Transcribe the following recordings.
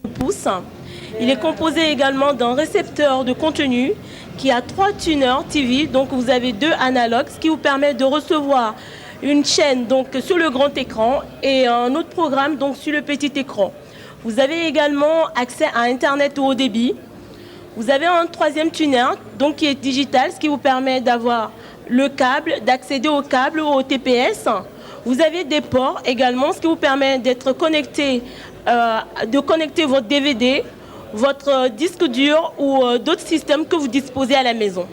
pouces. Il est composé également d'un récepteur de contenu qui a 3 tuners TV. Donc vous avez 2 analogues, ce qui vous permet de recevoir une chaîne donc, sur le grand écran et un autre programme donc, sur le petit écran. Vous avez également accès à Internet au haut débit. Vous avez un 3e tuner donc, qui est digital, ce qui vous permet d'avoir le câble, d'accéder au câble ou au TPS. Vous avez des ports également, ce qui vous permet d'être connecté, de connecter votre DVD, votre disque dur ou d'autres systèmes que vous disposez à la maison.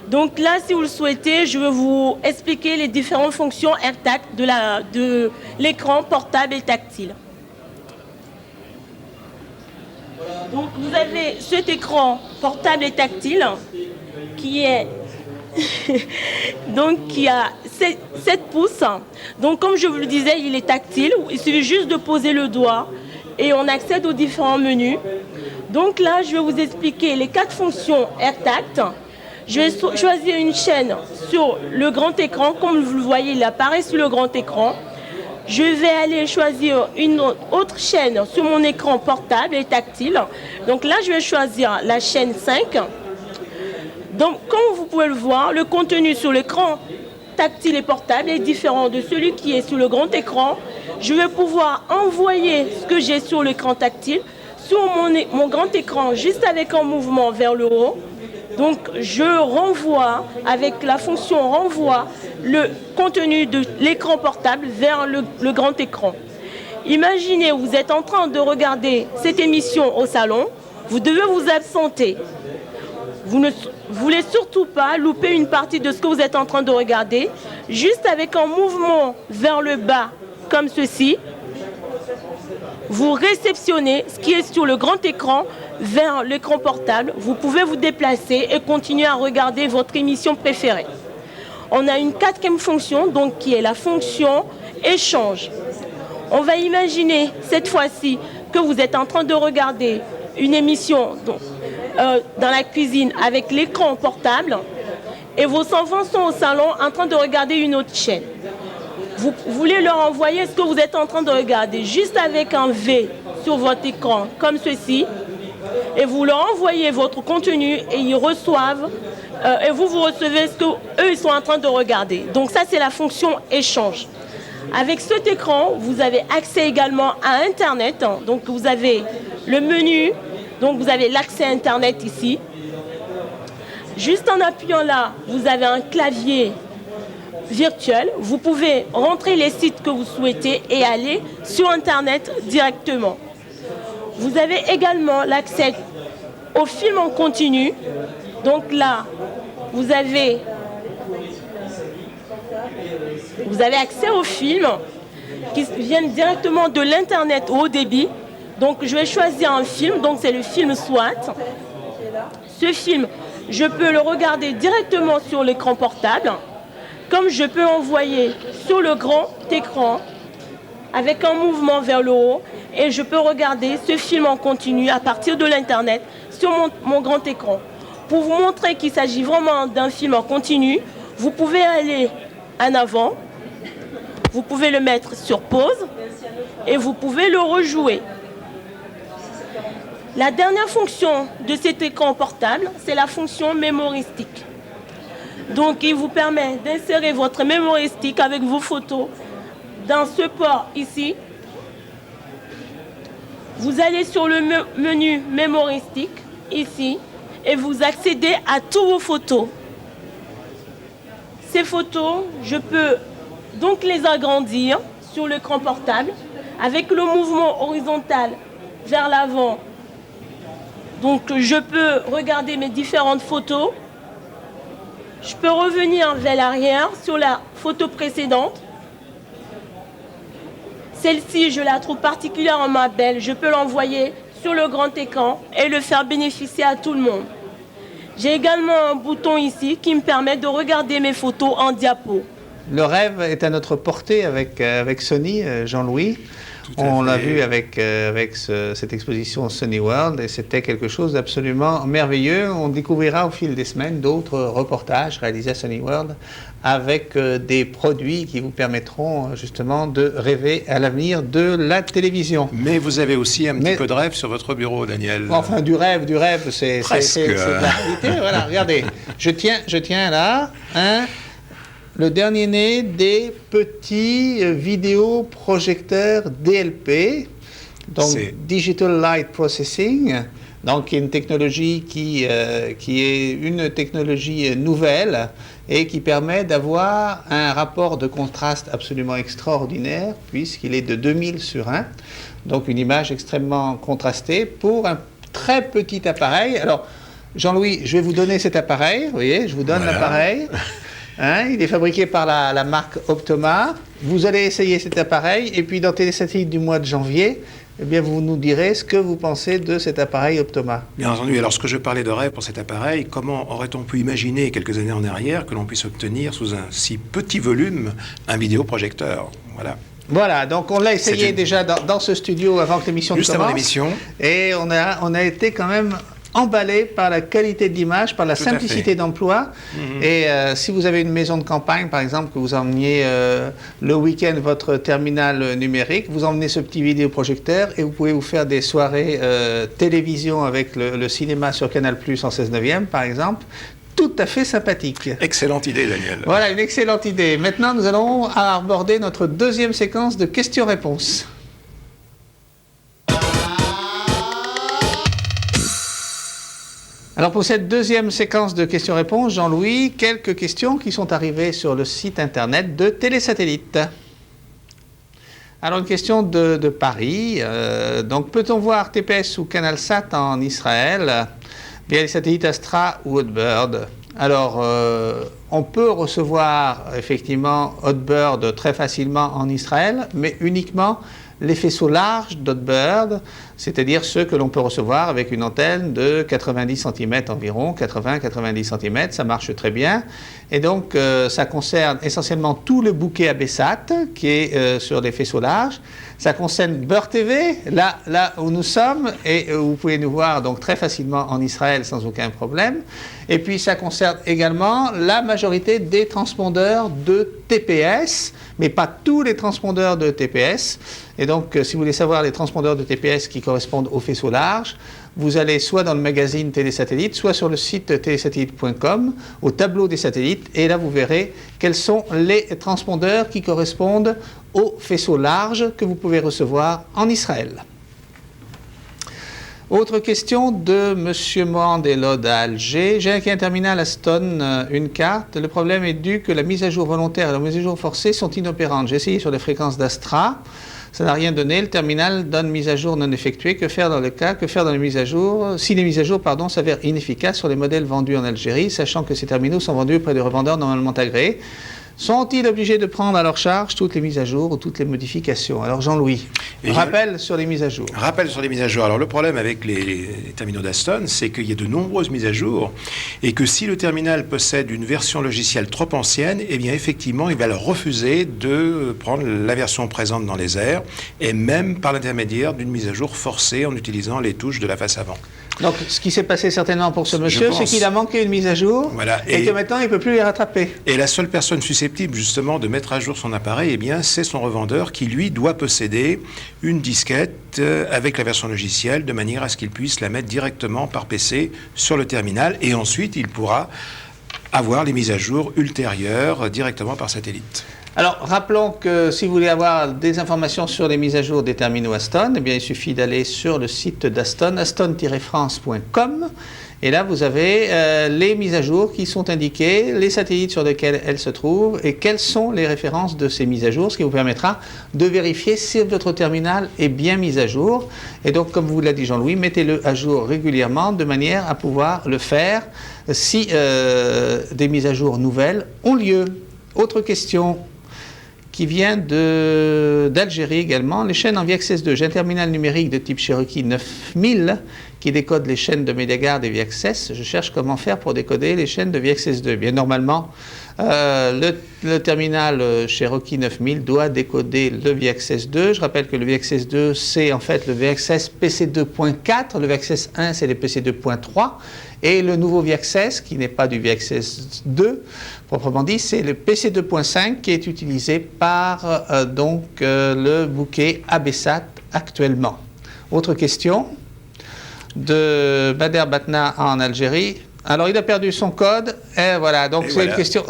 Donc là, si vous le souhaitez, je vais vous expliquer les différentes fonctions AirTact de l'écran portable et tactile. Donc vous avez cet écran portable et tactile qui est donc qui a 7 pouces. Donc comme je vous le disais, il est tactile. Il suffit juste de poser le doigt et on accède aux différents menus. Donc là, je vais vous expliquer les 4 fonctions AirTact. Je vais choisir une chaîne sur le grand écran. Comme vous le voyez, il apparaît sur le grand écran. Je vais aller choisir une autre chaîne sur mon écran portable et tactile. Donc là, je vais choisir la chaîne 5. Donc, comme vous pouvez le voir, le contenu sur l'écran tactile et portable est différent de celui qui est sur le grand écran. Je vais pouvoir envoyer ce que j'ai sur l'écran tactile sur mon grand écran juste avec un mouvement vers le haut. Donc, je renvoie, avec la fonction renvoi, le contenu de l'écran portable vers le grand écran. Imaginez, vous êtes en train de regarder cette émission au salon, vous devez vous absenter. Vous ne voulez surtout pas louper une partie de ce que vous êtes en train de regarder, juste avec un mouvement vers le bas, comme ceci. Vous réceptionnez ce qui est sur le grand écran vers l'écran portable. Vous pouvez vous déplacer et continuer à regarder votre émission préférée. On a une 4e fonction, donc qui est la fonction échange. On va imaginer cette fois-ci que vous êtes en train de regarder une émission dans la cuisine avec l'écran portable et vos enfants sont au salon en train de regarder une autre chaîne. Vous voulez leur envoyer ce que vous êtes en train de regarder juste avec un V sur votre écran, comme ceci, et vous leur envoyez votre contenu et ils reçoivent, et vous recevez ce qu'eux ils sont en train de regarder. Donc ça, c'est la fonction échange. Avec cet écran, vous avez accès également à Internet. Donc vous avez le menu, donc vous avez l'accès à Internet ici. Juste en appuyant là, vous avez un clavier virtuel. Vous pouvez rentrer les sites que vous souhaitez et aller sur Internet directement. Vous avez également l'accès au film en continu. Donc là, vous avez accès aux films qui viennent directement de l'Internet au haut débit. Donc je vais choisir un film, donc c'est le film SWAT. Ce film, je peux le regarder directement sur l'écran portable, comme je peux l'envoyer sur le grand écran avec un mouvement vers le haut et je peux regarder ce film en continu à partir de l'Internet sur mon grand écran. Pour vous montrer qu'il s'agit vraiment d'un film en continu, vous pouvez aller en avant, vous pouvez le mettre sur pause et vous pouvez le rejouer. La dernière fonction de cet écran portable, c'est la fonction mémoristique. Donc, il vous permet d'insérer votre mémoristique avec vos photos dans ce port ici. Vous allez sur le menu mémoristique ici et vous accédez à toutes vos photos. Ces photos, je peux donc les agrandir sur l'écran portable avec le mouvement horizontal vers l'avant. Donc, je peux regarder mes différentes photos. Je peux revenir vers l'arrière sur la photo précédente. Celle-ci, je la trouve particulièrement belle. Je peux l'envoyer sur le grand écran et le faire bénéficier à tout le monde. J'ai également un bouton ici qui me permet de regarder mes photos en diapo. Le rêve est à notre portée avec Sony, Jean-Louis. On l'a vu avec cette exposition Sony World et c'était quelque chose d'absolument merveilleux. On découvrira au fil des semaines d'autres reportages réalisés à Sony World avec des produits qui vous permettront justement de rêver à l'avenir de la télévision. Mais vous avez aussi un petit peu de rêve sur votre bureau, Daniel. Enfin, du rêve, c'est de la réalité. Voilà, regardez, je tiens là, le dernier né des petits vidéoprojecteurs DLP, donc Digital Light Processing, donc une technologie qui est une technologie nouvelle et qui permet d'avoir un rapport de contraste absolument extraordinaire puisqu'il est de 2000/1, donc une image extrêmement contrastée pour un très petit appareil. Alors, Jean-Louis, je vais vous donner cet appareil, vous voyez, je vous donne l'appareil. Il est fabriqué par la marque Optoma. Vous allez essayer cet appareil et puis dans Télésatellite du mois de janvier, eh bien, vous nous direz ce que vous pensez de cet appareil Optoma. Bien entendu. Alors, ce que je parlais de rêve pour cet appareil, comment aurait-on pu imaginer quelques années en arrière que l'on puisse obtenir sous un si petit volume un vidéoprojecteur? Voilà. Voilà, donc on l'a essayé déjà dans ce studio avant que l'émission commence. Juste avant l'émission. Et on a été quand même emballé par la qualité de l'image, par la simplicité d'emploi. Et si vous avez une maison de campagne, par exemple, que vous emmeniez le week-end votre terminal numérique, vous emmenez ce petit vidéoprojecteur et vous pouvez vous faire des soirées télévision avec le cinéma sur Canal+ en 16/9, par exemple. Tout à fait sympathique. Excellente idée, Daniel. Voilà, une excellente idée. Maintenant, nous allons aborder notre deuxième séquence de questions-réponses. Alors pour cette deuxième séquence de questions-réponses, Jean-Louis, quelques questions qui sont arrivées sur le site internet de Télésatellite. Alors une question de Paris. Donc peut-on voir TPS ou CanalSat en Israël via les satellites Astra ou Hotbird? Alors on peut recevoir effectivement Hotbird très facilement en Israël, mais uniquement les faisceaux larges d'Hotbird, c'est-à-dire ceux que l'on peut recevoir avec une antenne de 90 cm environ, 80-90 cm, ça marche très bien. Et donc ça concerne essentiellement tout le bouquet ABSat qui est sur les faisceaux larges. Ça concerne Beurre TV, là où nous sommes, et vous pouvez nous voir donc très facilement en Israël sans aucun problème. Et puis ça concerne également la majorité des transpondeurs de TPS, mais pas tous les transpondeurs de TPS. Et donc, si vous voulez savoir les transpondeurs de TPS qui correspondent aux faisceaux larges, vous allez soit dans le magazine Télésatellite, soit sur le site télésatellite.com, au tableau des satellites, et là vous verrez quels sont les transpondeurs qui correspondent aux faisceaux larges que vous pouvez recevoir en Israël. Autre question de M. Mohandelod à Alger. J'ai un terminal Aston, une carte. Le problème est dû que la mise à jour volontaire et la mise à jour forcée sont inopérantes. J'ai essayé sur les fréquences d'Astra. Ça n'a rien donné. Le terminal donne mise à jour non effectuée. Que faire dans le cas? Que faire dans les mises à jour? Si les mises à jour, s'avèrent inefficaces sur les modèles vendus en Algérie, sachant que ces terminaux sont vendus auprès de revendeurs normalement agréés, sont-ils obligés de prendre à leur charge toutes les mises à jour ou toutes les modifications? Alors Jean-Louis, rappel sur les mises à jour. Rappel sur les mises à jour. Alors le problème avec les terminaux d'Aston, c'est qu'il y a de nombreuses mises à jour et que si le terminal possède une version logicielle trop ancienne, eh bien effectivement, il va le refuser de prendre la version présente dans les airs et même par l'intermédiaire d'une mise à jour forcée en utilisant les touches de la face avant. Donc, ce qui s'est passé certainement pour ce monsieur, c'est qu'il a manqué une mise à jour, voilà, et que maintenant, il ne peut plus les rattraper. Et la seule personne susceptible, justement, de mettre à jour son appareil, eh bien, c'est son revendeur qui, lui, doit posséder une disquette avec la version logicielle, de manière à ce qu'il puisse la mettre directement par PC sur le terminal, et ensuite, il pourra avoir les mises à jour ultérieures directement par satellite. Alors, rappelons que si vous voulez avoir des informations sur les mises à jour des terminaux Aston, eh bien, il suffit d'aller sur le site d'Aston, aston-france.com. Et là, vous avez les mises à jour qui sont indiquées, les satellites sur lesquels elles se trouvent et quelles sont les références de ces mises à jour, ce qui vous permettra de vérifier si votre terminal est bien mis à jour. Et donc, comme vous l'a dit Jean-Louis, mettez-le à jour régulièrement de manière à pouvoir le faire si des mises à jour nouvelles ont lieu. Autre question qui vient d'Algérie également. Les chaînes en VXS2. J'ai un terminal numérique de type Cherokee 9000 qui décode les chaînes de MediaGuard et ViaXS. Je cherche comment faire pour décoder les chaînes de ViaXS2. Bien normalement, le terminal Cherokee 9000 doit décoder le ViaXS2. Je rappelle que le ViaXS2, c'est en fait le ViaXS PC2.4. Le ViaXS 1, c'est les PC2.3. Et le nouveau ViaXS, qui n'est pas du ViaXS 2, proprement dit, c'est le PC2.5 qui est utilisé par le bouquet ABSAT actuellement. Autre question de Bader Batna en Algérie. Alors, il a perdu son code, et voilà. Donc, c'est une question,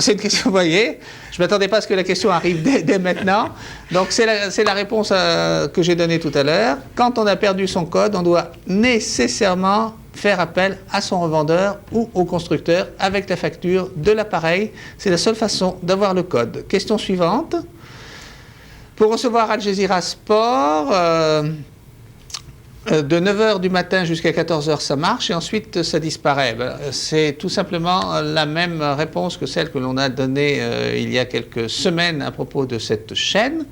vous voyez. Je ne m'attendais pas à ce que la question arrive dès maintenant. Donc, c'est la réponse que j'ai donnée tout à l'heure. Quand on a perdu son code, on doit nécessairement faire appel à son revendeur ou au constructeur avec la facture de l'appareil. C'est la seule façon d'avoir le code. Question suivante. Pour recevoir Al Jazeera Sport, de 9h du matin jusqu'à 14h, ça marche et ensuite ça disparaît. C'est tout simplement la même réponse que celle que l'on a donnée il y a quelques semaines à propos de cette chaîne.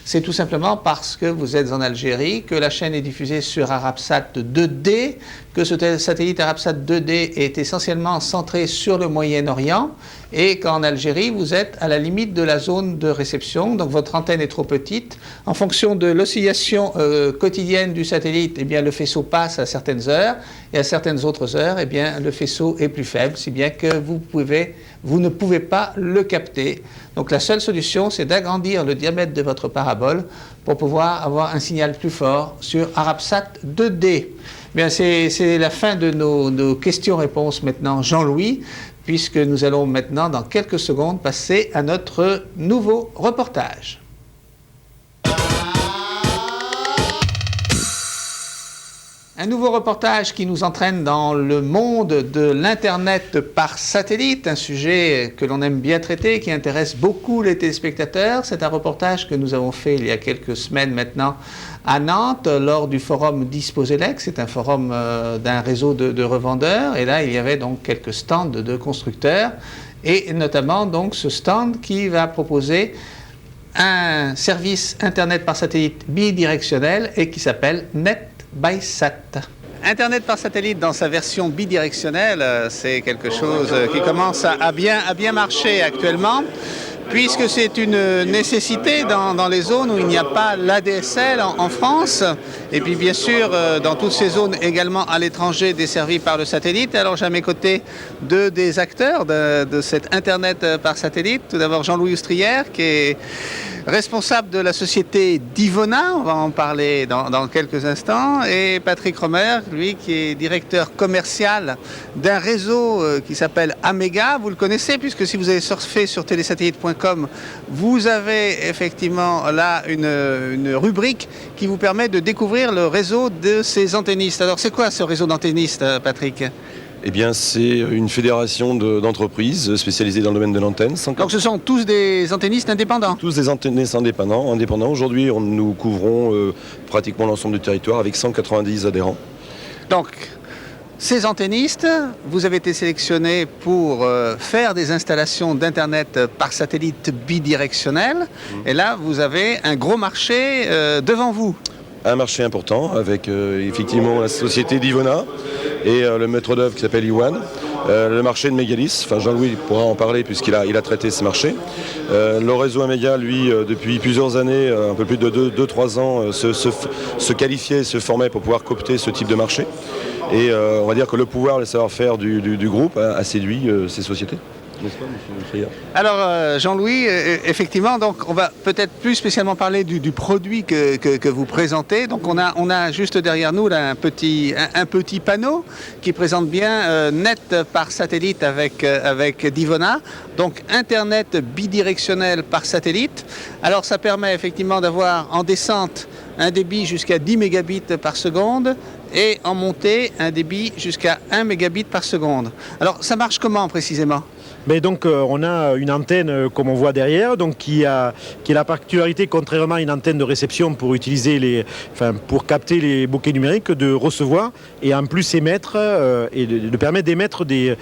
C'est tout simplement parce que vous êtes en Algérie, que la chaîne est diffusée sur Arabsat 2D, que ce satellite Arabsat 2D est essentiellement centré sur le Moyen-Orient et qu'en Algérie, vous êtes à la limite de la zone de réception, donc votre antenne est trop petite. En fonction de l'oscillation quotidienne du satellite, eh bien, le faisceau passe à certaines heures et à certaines autres heures, eh bien, le faisceau est plus faible, si bien que vous ne pouvez pas le capter. Donc la seule solution, c'est d'agrandir le diamètre de votre parabole pour pouvoir avoir un signal plus fort sur Arabsat 2D. Bien, c'est la fin de nos questions-réponses maintenant, Jean-Louis, puisque nous allons maintenant, dans quelques secondes, passer à notre nouveau reportage. Un nouveau reportage qui nous entraîne dans le monde de l'Internet par satellite, un sujet que l'on aime bien traiter, qui intéresse beaucoup les téléspectateurs. C'est un reportage que nous avons fait il y a quelques semaines maintenant à Nantes, lors du forum Disposelec. C'est un forum d'un réseau de revendeurs. Et là, il y avait donc quelques stands de constructeurs, et notamment donc ce stand qui va proposer un service Internet par satellite bidirectionnel et qui s'appelle NetBySat. Internet par satellite dans sa version bidirectionnelle, c'est quelque chose qui commence à bien marcher actuellement, puisque c'est une nécessité dans les zones où il n'y a pas l'ADSL en France, et puis bien sûr dans toutes ces zones également à l'étranger desservies par le satellite. Alors j'ai à mes côtés deux des acteurs de cet Internet par satellite. Tout d'abord Jean-Louis Oustrière, qui est responsable de la société Divona, on va en parler dans quelques instants, et Patrick Romer, lui qui est directeur commercial d'un réseau qui s'appelle Améga. Vous le connaissez puisque si vous avez surfé sur télésatellite.com, vous avez effectivement là une rubrique qui vous permet de découvrir le réseau de ces antennistes. Alors c'est quoi ce réseau d'antennistes, Patrick ? Eh bien, c'est une fédération d'entreprises spécialisées dans le domaine de l'antenne. Donc ce sont tous des antennistes indépendants ? Tous des antennistes indépendants. Aujourd'hui, nous couvrons pratiquement l'ensemble du territoire avec 190 adhérents. Donc, ces antennistes, vous avez été sélectionnés pour faire des installations d'Internet par satellite bidirectionnel. Et là, vous avez un gros marché devant vous. Un marché important avec effectivement la société Divona et le maître d'œuvre qui s'appelle Iwan. Le marché de Megalis, Jean-Louis pourra en parler puisqu'il a traité ce marché. Le réseau Améga, lui, depuis plusieurs années, un peu plus de 2-3 ans, se qualifiait et se formait pour pouvoir coopter ce type de marché. Et on va dire que le pouvoir, le savoir-faire du groupe a séduit ces sociétés. N'est-ce pas, monsieur Friard ? Alors, Jean-Louis, effectivement, donc on va peut-être plus spécialement parler du produit que vous présentez. Donc, on a juste derrière nous là, un petit panneau qui présente bien Net par satellite avec Divona. Donc, Internet bidirectionnel par satellite. Alors, ça permet effectivement d'avoir en descente un débit jusqu'à 10 mégabits par seconde et en montée un débit jusqu'à 1 mégabit par seconde. Alors, ça marche comment précisément ? Mais donc on a une antenne comme on voit derrière, donc qui a la particularité, contrairement à une antenne de réception pour pour capter les bouquets numériques, de recevoir et en plus émettre et de permettre d'émettre des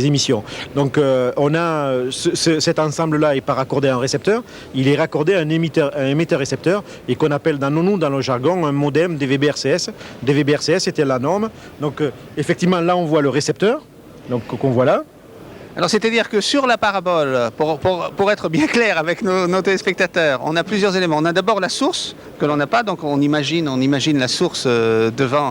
émissions. Donc on a cet ensemble-là est pas raccordé à un récepteur, il est raccordé à un émetteur-récepteur et qu'on appelle dans le jargon un modem DVB-RCS. DVB-RCS était la norme. Donc effectivement là on voit le récepteur, donc qu'on voit là. Alors, c'est-à-dire que sur la parabole, pour être bien clair avec nos téléspectateurs, on a plusieurs éléments. On a d'abord la source, que l'on n'a pas, donc on imagine la source devant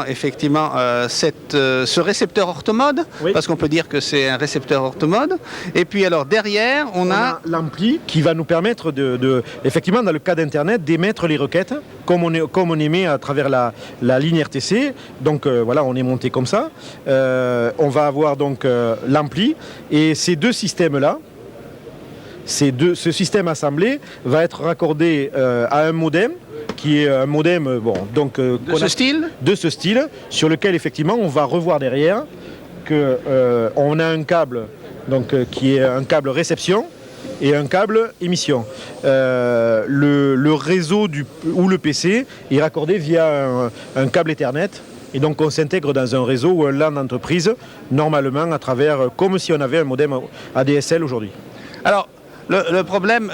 effectivement ce récepteur orthomode, oui. Parce qu'on peut dire que c'est un récepteur orthomode. Et puis alors derrière, on a l'ampli qui va nous permettre effectivement dans le cas d'Internet, d'émettre les requêtes comme on émet à travers la ligne RTC. Donc voilà, on est monté comme ça. On va avoir donc l'ampli. Et ces deux systèmes-là, ce système assemblé va être raccordé à un modem, qui est un modem de ce style, sur lequel effectivement on va revoir derrière qu'on a un câble qui est un câble réception et un câble émission. Le réseau ou le PC est raccordé via un câble Ethernet. Et donc on s'intègre dans un réseau ou un LAN d'entreprise, normalement à travers, comme si on avait un modem ADSL aujourd'hui. Alors, le problème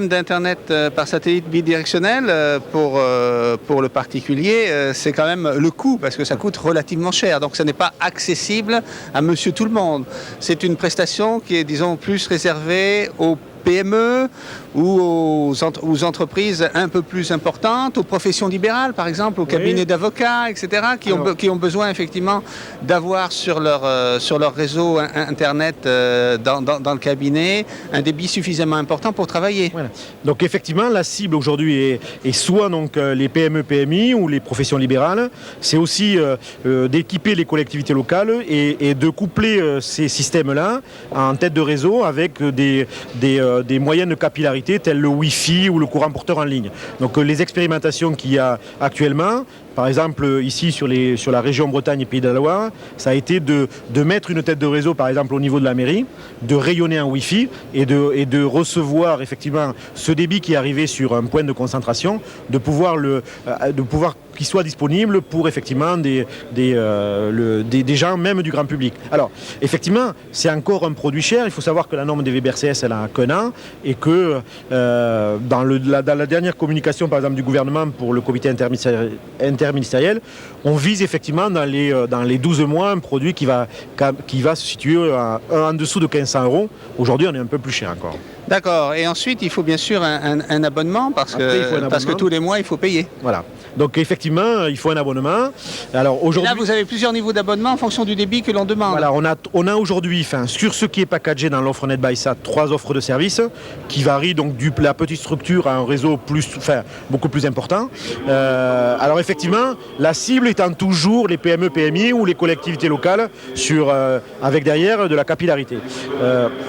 d'Internet par satellite bidirectionnel pour le particulier, c'est quand même le coût, parce que ça coûte relativement cher. Donc ça n'est pas accessible à monsieur tout le monde. C'est une prestation qui est, disons, plus réservée aux PME ou aux entreprises un peu plus importantes, aux professions libérales par exemple, aux cabinets d'avocats, etc., qui ont besoin effectivement d'avoir sur leur réseau Internet dans le cabinet un débit suffisamment important pour travailler. Voilà. Donc effectivement la cible aujourd'hui est soit donc les PME, PMI ou les professions libérales, c'est aussi d'équiper les collectivités locales et de coupler ces systèmes-là en tête de réseau avec des moyens de capillarité tels le Wi-Fi ou le courant porteur en ligne. Donc les expérimentations qu'il y a actuellement, par exemple ici sur la région Bretagne et Pays de la Loire, ça a été de mettre une tête de réseau par exemple au niveau de la mairie, de rayonner un Wi-Fi et de recevoir effectivement ce débit qui est arrivé sur un point de concentration, de pouvoir qu'il soit disponible pour effectivement des gens même du grand public. Alors effectivement c'est encore un produit cher, il faut savoir que la norme DVB-RCS elle a qu'un an et que dans la dernière communication par exemple du gouvernement pour le comité interministériel, on vise effectivement dans les 12 mois un produit qui va se situer en dessous de 1500 €. Aujourd'hui on est un peu plus cher encore. D'accord, et ensuite il faut bien sûr un abonnement parce que tous les mois il faut payer. Voilà. Donc effectivement, il faut un abonnement. Alors aujourd'hui, là, vous avez plusieurs niveaux d'abonnement en fonction du débit que l'on demande. Voilà, on a aujourd'hui, sur ce qui est packagé dans l'offre NetBySat, 3 offres de services qui varient donc de la petite structure à un réseau beaucoup plus important. Alors effectivement, la cible étant toujours les PME, PMI ou les collectivités locales avec derrière de la capillarité.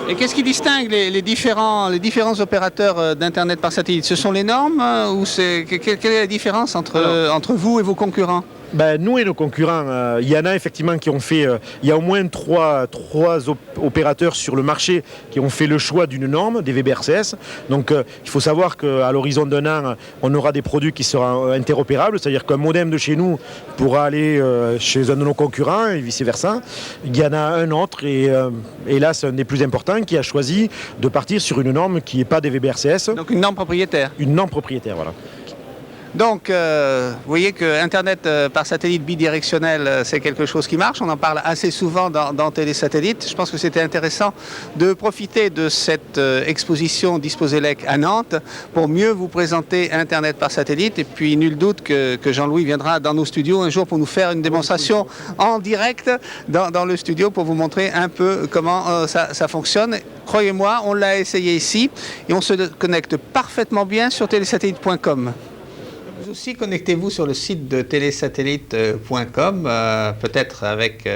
Et qu'est-ce qui distingue les différents opérateurs d'Internet par satellite? Ce sont les normes ou quelle est la différence entre vous et vos concurrents? Nous et nos concurrents, il y en a effectivement qui ont fait, il y a au moins trois opérateurs sur le marché qui ont fait le choix d'une norme, DVB-RCS. Donc il faut savoir qu'à l'horizon d'un an, on aura des produits qui seront interopérables, c'est-à-dire qu'un modem de chez nous pourra aller chez un de nos concurrents et vice-versa. Il y en a un autre, et là c'est un des plus importants, qui a choisi de partir sur une norme qui n'est pas DVB-RCS. Donc une norme propriétaire. Une norme propriétaire, voilà. Donc, vous voyez que Internet par satellite bidirectionnel, c'est quelque chose qui marche. On en parle assez souvent dans Télésatellite. Je pense que c'était intéressant de profiter de cette exposition Disposelec à Nantes pour mieux vous présenter Internet par satellite. Et puis, nul doute que Jean-Louis viendra dans nos studios un jour pour nous faire une démonstration en direct dans le studio pour vous montrer un peu comment ça fonctionne. Croyez-moi, on l'a essayé ici et on se connecte parfaitement bien sur télésatellite.com. Vous aussi, connectez-vous sur le site de télésatellite.com, peut-être avec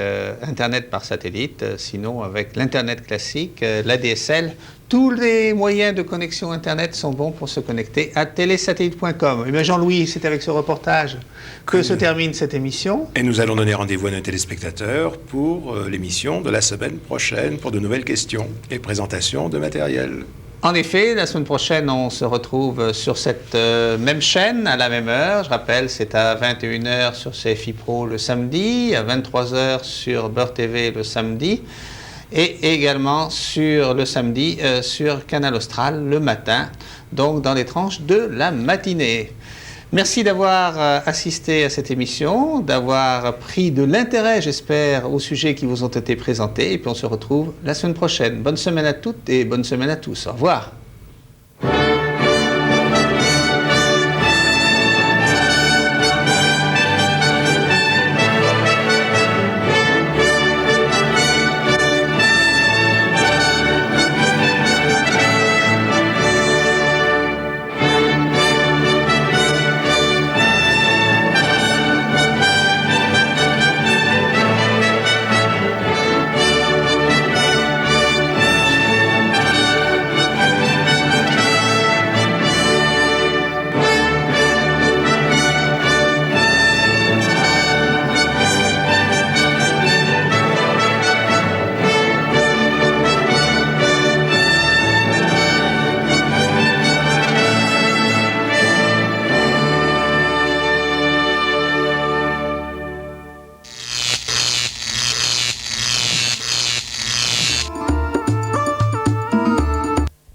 Internet par satellite, sinon avec l'Internet classique, l'ADSL. Tous les moyens de connexion Internet sont bons pour se connecter à télésatellite.com. Et bien Jean-Louis, c'est avec ce reportage que se termine cette émission. Et nous allons donner rendez-vous à nos téléspectateurs pour l'émission de la semaine prochaine pour de nouvelles questions et présentations de matériel. En effet, la semaine prochaine, on se retrouve sur cette même chaîne à la même heure. Je rappelle, c'est à 21h sur CFI Pro le samedi, à 23h sur Beurre TV le samedi, et également sur le samedi sur Canal Austral le matin, donc dans les tranches de la matinée. Merci d'avoir assisté à cette émission, d'avoir pris de l'intérêt, j'espère, aux sujets qui vous ont été présentés. Et puis on se retrouve la semaine prochaine. Bonne semaine à toutes et bonne semaine à tous. Au revoir.